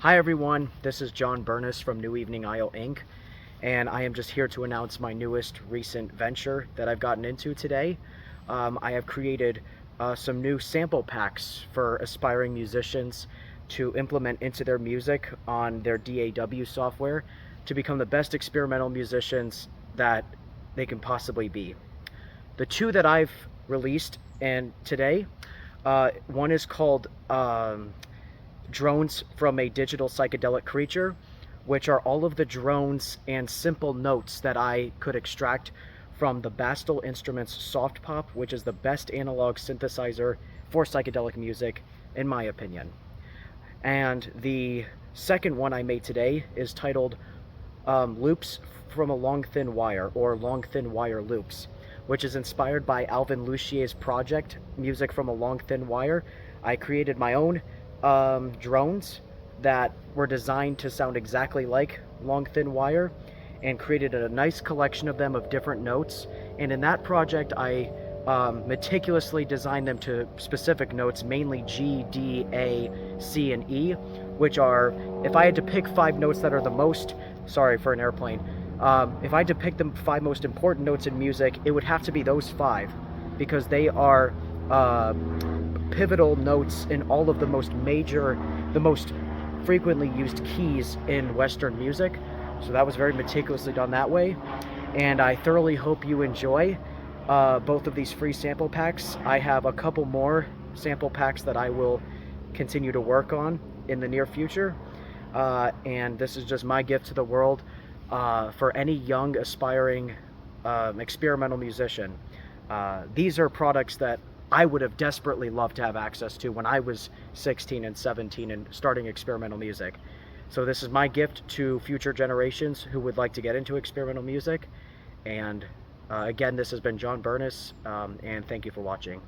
Hi everyone, this is John Burness from New Evening Isle Inc. And I am just here to announce my newest recent venture that I've gotten into today. I have created some new sample packs for aspiring musicians to implement into their music on their DAW software to become the best experimental musicians that they can possibly be. The two that I've released and today, one is called Drones from a Digital Psychedelic Creature, which are all of the drones and simple notes that I could extract from the Bastel Instruments Soft Pop, which is the best analog synthesizer for psychedelic music, in my opinion. And the second one I made today is titled Loops from a Long Thin Wire, or Long Thin Wire Loops, which is inspired by Alvin Lucier's project, Music from a Long Thin Wire. I created my own drones that were designed to sound exactly like Long Thin Wire and created a nice collection of them of different notes. And in that project, I meticulously designed them to specific notes, mainly G, D, A, C, and E, which are, if I had to pick five notes that are the most, sorry for an airplane, if I had to pick the five most important notes in music, it would have to be those five, because they are pivotal notes in all of the most major, the most frequently used keys in Western music. So that was very meticulously done that way. And I thoroughly hope you enjoy both of these free sample packs. I have a couple more sample packs that I will continue to work on in the near future. And this is just my gift to the world for any young, aspiring experimental musician. These are products that I would have desperately loved to have access to when I was 16 and 17 and starting experimental music. So this is my gift to future generations who would like to get into experimental music. And again, this has been John Burness, and thank you for watching.